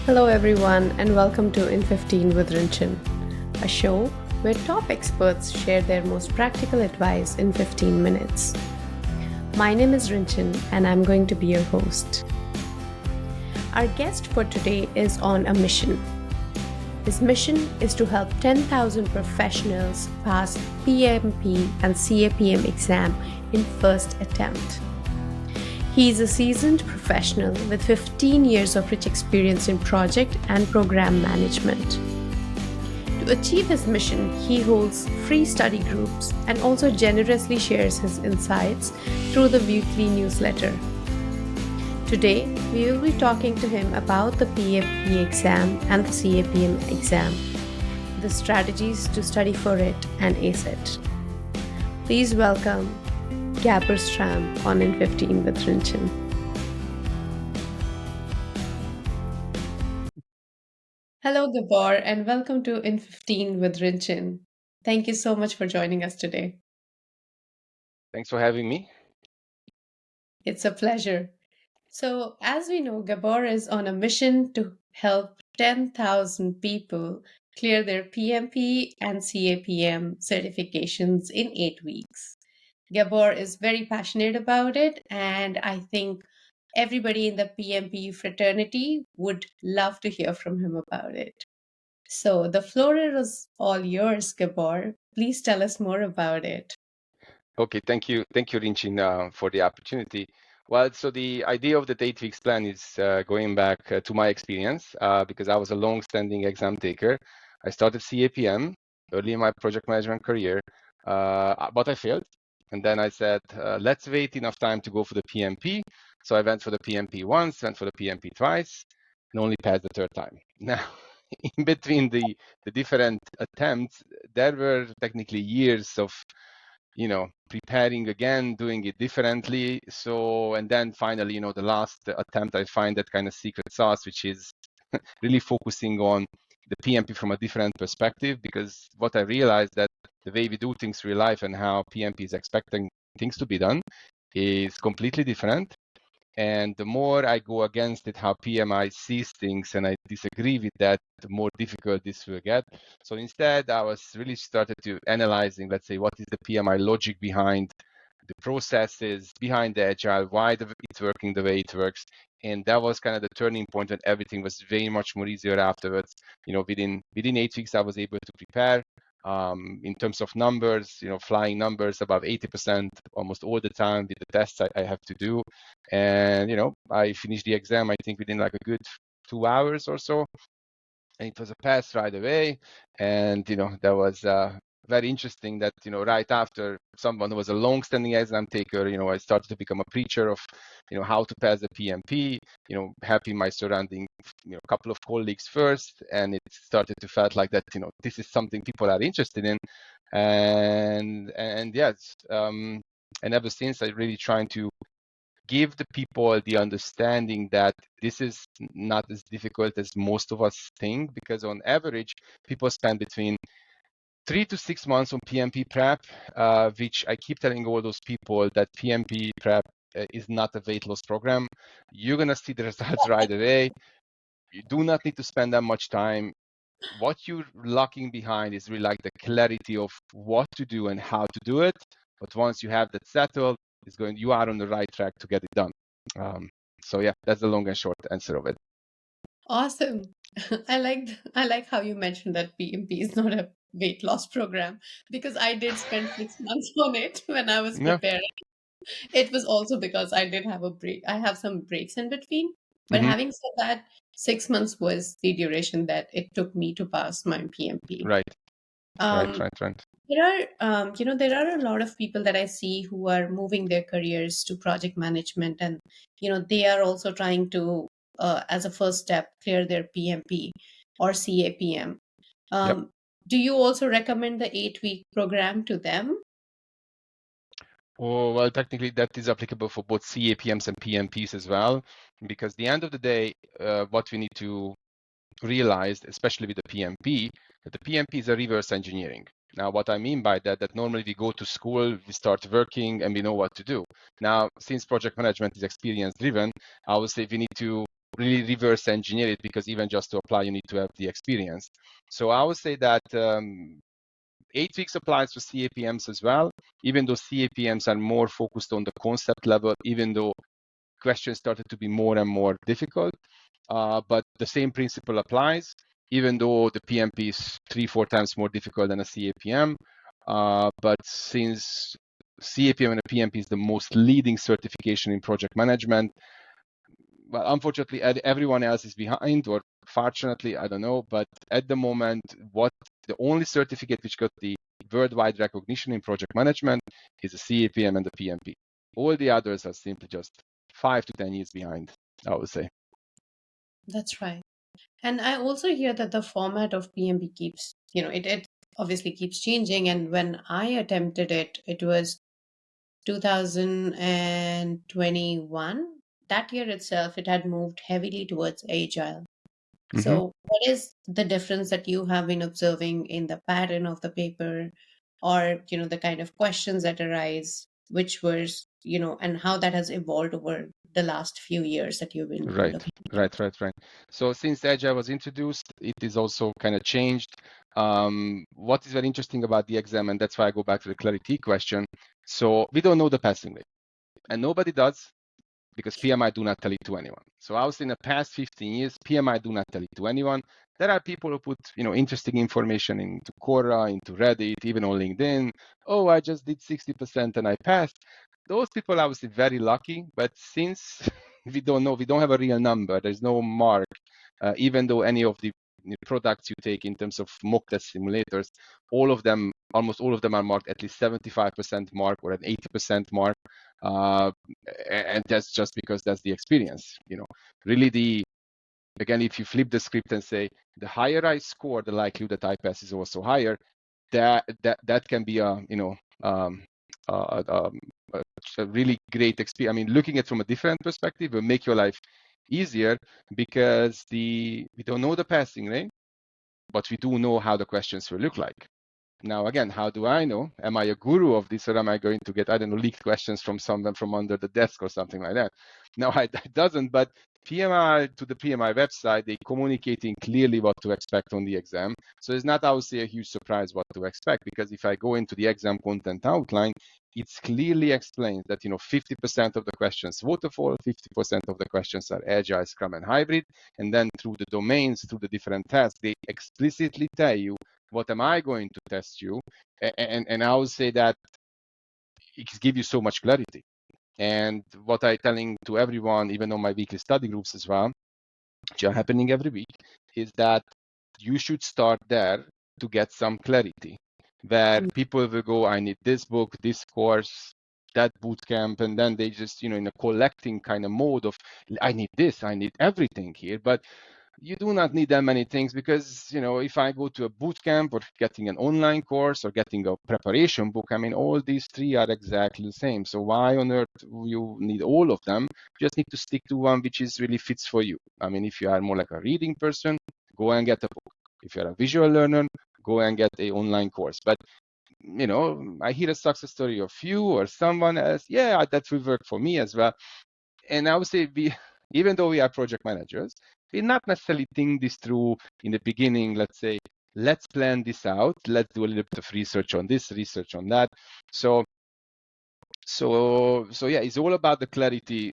Hello, everyone, and welcome to In 15 with Rinchin, a show where top experts share their most practical advice in 15 minutes. My name is Rinchin, and I'm going to be your host. Our guest for today is on a mission. His mission is to help 10,000 professionals pass PMP and CAPM exam in first attempt. He is a seasoned professional with 15 years of rich experience in project and program management. To achieve his mission, he holds free study groups and also generously shares his insights through the weekly newsletter. Today, we will be talking to him about the PMP exam and the CAPM exam, the strategies to study for it and ace it. Please welcome Gabor Stramb on In 15 with Rinchin. Hello, Gabor, and welcome to In 15 with Rinchin. Thank you so much for joining us today. Thanks for having me. It's a pleasure. So, as we know, Gabor is on a mission to help 10,000 people clear their PMP and CAPM certifications in 8 weeks. Gabor is very passionate about it, and I think everybody in the PMP fraternity would love to hear from him about it. So the floor is all yours, Gabor. Please tell us more about it. Okay, thank you, Rinchin, for the opportunity. Well, so the idea of the 8 weeks plan is going back to my experience because I was a long-standing exam taker. I started CAPM early in my project management career, but I failed. And then I said, let's wait enough time to go for the PMP. So I went for the PMP once, went for the PMP twice, and only passed the third time. Now, in between the different attempts, there were technically years of preparing again, doing it differently. So, and then finally, the last attempt, I find that kind of secret sauce, which is really focusing on the PMP from a different perspective, because what I realized that the way we do things in real life and how PMP is expecting things to be done is completely different. And the more I go against it, how PMI sees things, and I disagree with that, the more difficult this will get. So instead, I was really started to analyzing, let's say, what is the PMI logic behind the processes, behind the agile, why it's working the way it works. And that was kind of the turning point when everything was very much more easier afterwards. Within 8 weeks, I was able to prepare. In terms of numbers, flying numbers above 80% almost all the time with the tests I have to do. And, I finished the exam, I think within like a good 2 hours or so. And it was a pass right away. And, that was very interesting that, right after someone who was a long-standing exam taker, I started to become a preacher of, how to pass the PMP, helping my surrounding, a couple of colleagues first. And it started to felt like that, this is something people are interested in. And yes, and ever since I really trying to give the people the understanding that this is not as difficult as most of us think, because on average, people spend between 3 to 6 months on PMP prep, which I keep telling all those people that PMP prep is not a weight loss program. You're going to see the results right away. You do not need to spend that much time. What you're lacking behind is really like the clarity of what to do and how to do it. But once you have that settled, you are on the right track to get it done. So yeah, that's the long and short answer of it. Awesome. I like how you mentioned that PMP is not a weight loss program because I did spend 6 months on it when I was Yeah. preparing. It was also because I did have a break. I have some breaks in between. But Mm-hmm. having said that, 6 months was the duration that it took me to pass my PMP. Right. Um, Right. there are a lot of people that I see who are moving their careers to project management, and they are also trying to, as a first step, clear their PMP or CAPM. Yep. Do you also recommend the 8-week program to them? Oh, well, technically that is applicable for both CAPMs and PMPs as well, because at the end of the day, what we need to realize, especially with the PMP, that the PMP is a reverse engineering. Now, what I mean by that, that normally we go to school, we start working, and we know what to do. Now, since project management is experience driven, I would say we need to really reverse engineer it, because even just to apply, you need to have the experience. So I would say that 8 weeks applies to CAPMs as well, even though CAPMs are more focused on the concept level, even though questions started to be more and more difficult. But the same principle applies, even though the PMP is 3-4 times more difficult than a CAPM. But since CAPM and a PMP is the most leading certification in project management, well, unfortunately, everyone else is behind, or fortunately, I don't know. But at the moment, the only certificate which got the worldwide recognition in project management is the CAPM and the PMP. All the others are simply just 5 to 10 years behind, I would say. That's right. And I also hear that the format of PMP keeps, it obviously keeps changing. And when I attempted it, it was 2021. That year itself, it had moved heavily towards agile. Mm-hmm. So, what is the difference that you have been observing in the pattern of the paper, or the kind of questions that arise, which was, and how that has evolved over the last few years that you've been Right, looking at it? right. So since Agile was introduced, it is also kind of changed. What is very interesting about the exam, and that's why I go back to the clarity question. So we don't know the passing rate, and nobody does, because PMI do not tell it to anyone. So I was in the past 15 years, PMI do not tell it to anyone. There are people who put, interesting information into Quora, into Reddit, even on LinkedIn. Oh, I just did 60% and I passed. Those people are obviously very lucky, but since we don't know, we don't have a real number, there's no mark, even though any of the products you take in terms of mock test simulators, almost all of them are marked at least 75% mark or an 80% mark. And that's just because that's the experience. Really, again, if you flip the script and say the higher I score, the likelihood that I pass is also higher. That can be um, a really great experience. I mean, looking at it from a different perspective will make your life easier, because we don't know the passing rate, but we do know how the questions will look like. Now, again, how do I know? Am I a guru of this, or am I going to get, I don't know, leaked questions from someone from under the desk or something like that? No, it doesn't. But PMI, to the PMI website, they communicating clearly what to expect on the exam. So it's not, I would say, a huge surprise what to expect, because if I go into the exam content outline, it's clearly explained that 50% of the questions waterfall, 50% of the questions are agile, scrum, and hybrid, and then through the domains, through the different tasks, they explicitly tell you what am I going to test you, and I would say that it gives you so much clarity. And what I'm telling to everyone, even on my weekly study groups as well, which are happening every week, is that you should start there to get some clarity, where people will go, I need this book, this course, that boot camp, and then they just, in a collecting kind of mode of, I need this, I need everything here. But you do not need that many things, because if I go to a boot camp or getting an online course or getting a preparation book, I mean, all these three are exactly the same. So why on earth you need all of them? You just need to stick to one which is really fits for you. I mean, if you are more like a reading person, go and get a book. If you're a visual learner, go and get a online course. But I hear a success story of you or someone else, yeah, that will work for me as well. And I would say even though we are project managers, we not necessarily think this through in the beginning. Let's say, let's plan this out. Let's do a little bit of research on this, research on that. So yeah, it's all about the clarity.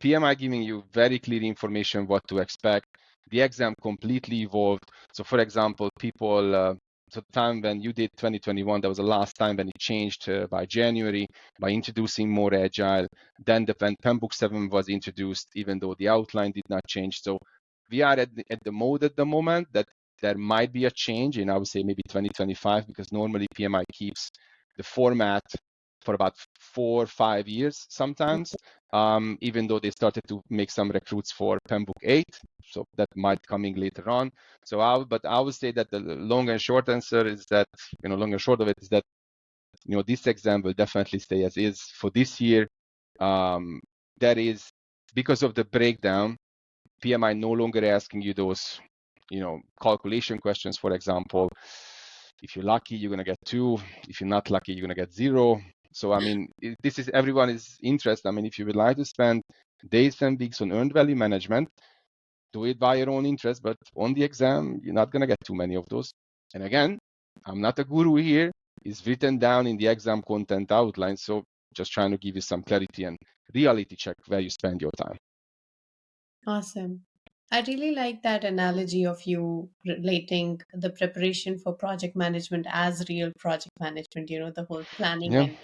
PMI giving you very clear information what to expect. The exam completely evolved. So for example, people, so the time when you did 2021, that was the last time when it changed by January, by introducing more agile. Then when Penbook 7 was introduced, even though the outline did not change. So we are at the mode at the moment that there might be a change in, I would say, maybe 2025, because normally PMI keeps the format for about 4 or 5 years sometimes, even though they started to make some recruits for Penbook 8, so that might coming later on. So I would say that the long and short answer is that, long and short of it is that, this exam will definitely stay as is for this year. That is because of the breakdown. PMI no longer asking you those, calculation questions, for example. If you're lucky, you're going to get 2. If you're not lucky, you're going to get 0. So, I mean, this is everyone is interested. I mean, if you would like to spend days and weeks on earned value management, do it by your own interest, but on the exam, you're not going to get too many of those. And again, I'm not a guru here. It's written down in the exam content outline. So just trying to give you some clarity and reality check where you spend your time. Awesome. I really like that analogy of you relating the preparation for project management as real project management, the whole planning Yeah. and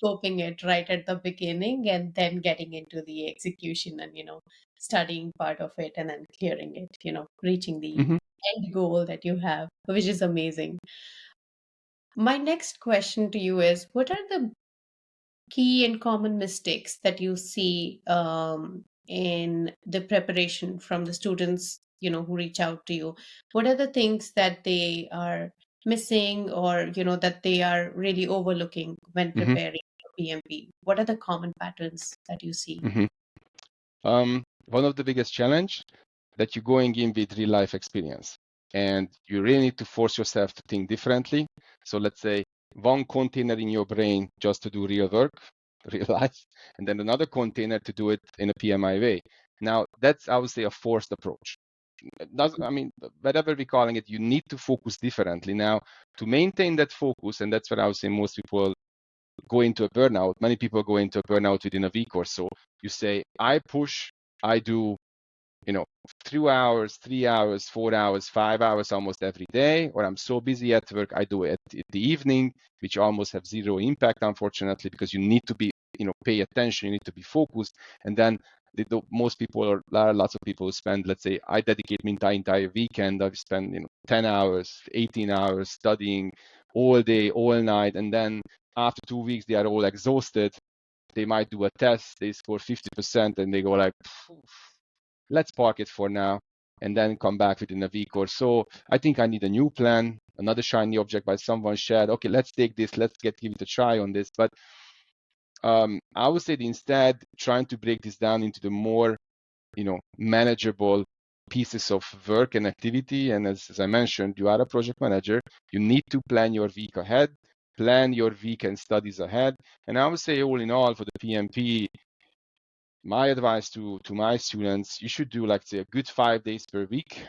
scoping it right at the beginning and then getting into the execution and, studying part of it and then clearing it, reaching the Mm-hmm. end goal that you have, which is amazing. My next question to you is, what are the key and common mistakes that you see in the preparation from the students, who reach out to you? What are the things that they are missing or, that they are really overlooking when Mm-hmm. preparing for PMP? What are the common patterns that you see? Mm-hmm. One of the biggest challenge that you're going in with real life experience, and you really need to force yourself to think differently. So let's say one container in your brain just to do real work, real life, and then another container to do it in a PMI way. Now that's, I would say, a forced approach. I mean, whatever we're calling it, you need to focus differently. Now, to maintain that focus, and that's what I would say most people go into a burnout. Many people go into a burnout within a week or so. You say, I push, I do, 2 hours, 3 hours, 4 hours, 5 hours almost every day, or I'm so busy at work, I do it in the evening, which almost have zero impact, unfortunately, because you need to be, pay attention, you need to be focused. And then most people, or lots of people who spend, let's say, I dedicate my entire weekend, I spend, 10 hours, 18 hours studying all day, all night, and then after 2 weeks, they are all exhausted. They might do a test, they score 50%, and they go like, let's park it for now and then come back within a week or so. I think I need a new plan, another shiny object by someone shared. Okay, let's take this, let's give it a try on this. But I would say instead trying to break this down into the more, manageable pieces of work and activity. And as I mentioned, you are a project manager. You need to plan your week ahead, plan your weekend studies ahead. And I would say all in all for the PMP, my advice to my students, you should do like say a good 5 days per week.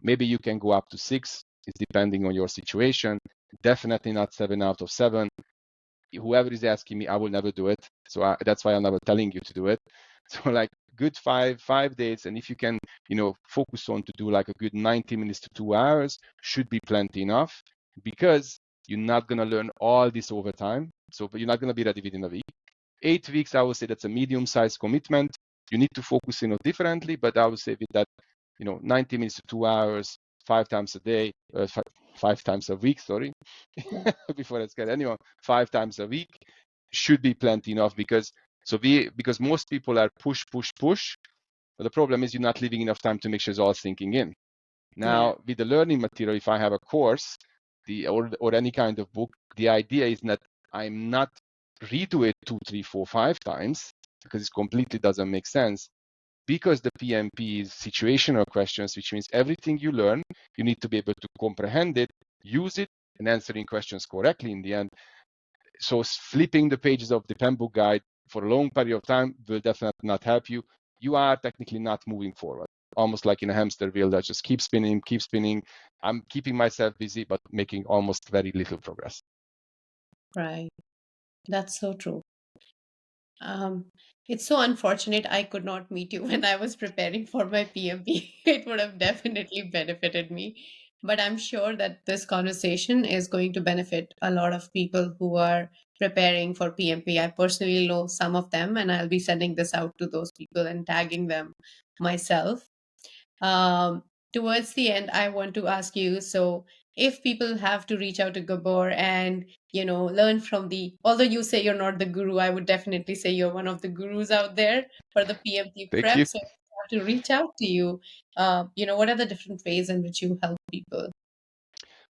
Maybe you can go up to 6. It's depending on your situation. Definitely not 7 out of 7. Whoever is asking me, I will never do it. So that's why I'm never telling you to do it. So like good 5 days, and if you can, focus on to do like a good 90 minutes to 2 hours, should be plenty enough, because you're not gonna learn all this over time. But you're not gonna be ready within a week. 8 weeks, I would say that's a medium-sized commitment. You need to focus, differently, but I would say with that, 90 minutes to 2 hours, 5 times a day, 5 times a week, sorry, Yeah. before I get anyone, 5 times a week should be plenty enough, because most people are push, push, push. But the problem is you're not leaving enough time to make sure it's all sinking in. Yeah. Now, with the learning material, if I have a course, or any kind of book, the idea is that I'm not redo it 2, 3, 4, 5 times, because it completely doesn't make sense. Because the PMP is situational questions, which means everything you learn, you need to be able to comprehend it, use it, and answering questions correctly in the end. So flipping the pages of the pen book guide for a long period of time will definitely not help you. You are technically not moving forward, almost like in a hamster wheel that just keeps spinning, keeps spinning. I'm keeping myself busy, but making almost very little progress. Right. That's so true. Um, it's so unfortunate I could not meet you when I was preparing for my PMP. It would have definitely benefited me. But I'm sure that this conversation is going to benefit a lot of people who are preparing for PMP. I personally know some of them, and I'll be sending this out to those people and tagging them myself. Um, Towards the end, I want to ask you, so if people have to reach out to Gabor and, learn from although you say you're not the guru, I would definitely say you're one of the gurus out there for the PMP Thank prep. you. So if they have to reach out to you, what are the different ways in which you help people?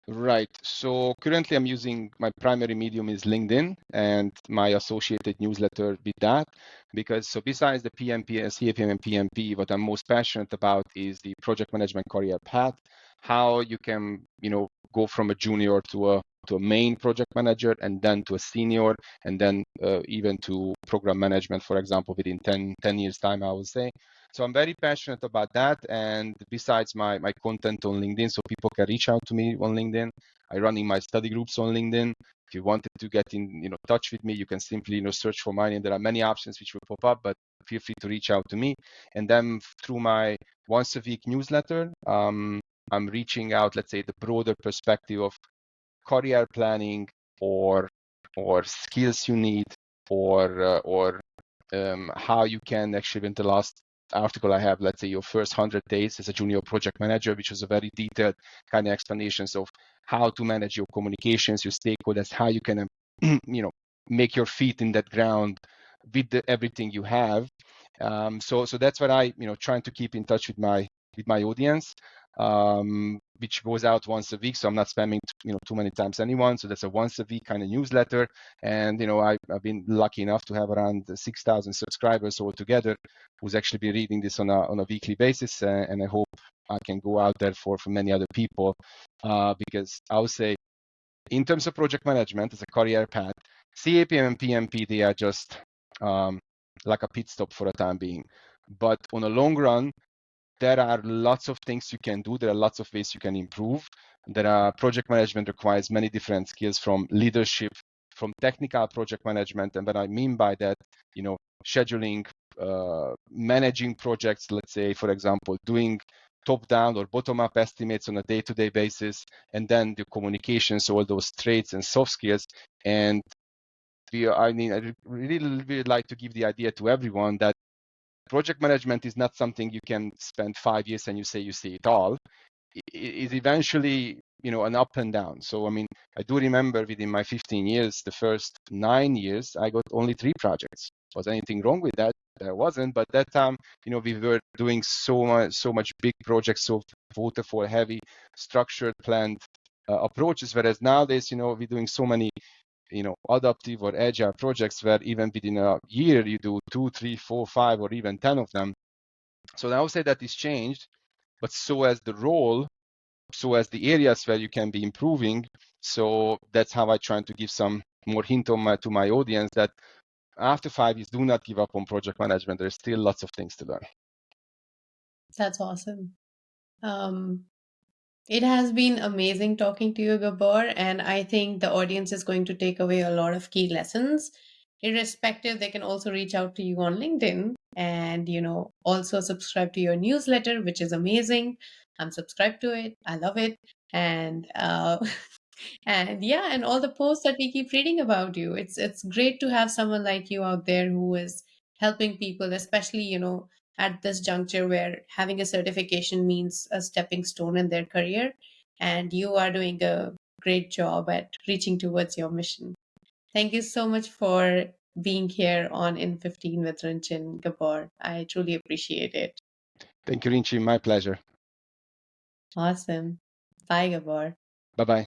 Right. So currently I'm using, my primary medium is LinkedIn and my associated newsletter with that, because so besides the PMP, CAPM and PMP, what I'm most passionate about is the project management career path, how you can, go from a junior to a to a main project manager, and then to a senior, and then even to program management, for example, within 10 years time, I would say. So I'm very passionate about that. And besides my content on LinkedIn, so people can reach out to me on LinkedIn. I run in my study groups on LinkedIn. If you wanted to get in, touch with me, you can simply, search for mine, and there are many options which will pop up, but feel free to reach out to me. And then through my once a week newsletter, I'm reaching out, let's say, the broader perspective of career planning, or skills you need, or how you can actually, in the last article I have, let's say, your first 100 days as a junior project manager, which was a very detailed kind of explanations of how to manage your communications, your stakeholders, how you can, make your feet in that ground with everything you have. So that's what I, trying to keep in touch with my audience, which goes out once a week. So I'm not spamming, too many times anyone. So that's a once a week kind of newsletter. And, I've been lucky enough to have around 6,000 subscribers altogether who's actually been reading this on a weekly basis. And I hope I can go out there for many other people, because I would say, in terms of project management as a career path, CAPM and PMP, they are just like a pit stop for a time being. But on a long run, there are lots of things you can do. There are lots of ways you can improve. Project management requires many different skills, from leadership, from technical project management. And what I mean by that, scheduling, managing projects, let's say, for example, doing top-down or bottom-up estimates on a day-to-day basis, and then the communications, all those traits and soft skills. And I really would like to give the idea to everyone that project management is not something you can spend 5 years and you see it all. It is eventually, an up and down. So, I do remember within my 15 years, the first 9 years, I got only 3 projects. Was anything wrong with that? There wasn't. But that time, we were doing so much big projects, so waterfall heavy, structured, planned approaches. Whereas nowadays, we're doing so many, adaptive or agile projects where even within a year you do 2, 3, 4, 5, or even 10 of them. So I would say that is changed, but so as the role, so as the areas where you can be improving. So that's how I try to give some more hint to my audience, that after 5 years, do not give up on project management. There's still lots of things to learn. That's awesome. It has been amazing talking to you, Gabor, and I think the audience is going to take away a lot of key lessons. Irrespective, they can also reach out to you on LinkedIn and, also subscribe to your newsletter, which is amazing. I'm subscribed to it. I love it. And and yeah, and all the posts that we keep reading about you. It's great to have someone like you out there who is helping people, especially, at this juncture where having a certification means a stepping stone in their career. And you are doing a great job at reaching towards your mission. Thank you so much for being here on In 15 with Rinchin Gabor. I truly appreciate it. Thank you, Rinchi. My pleasure. Awesome. Bye, Gabor. Bye-bye.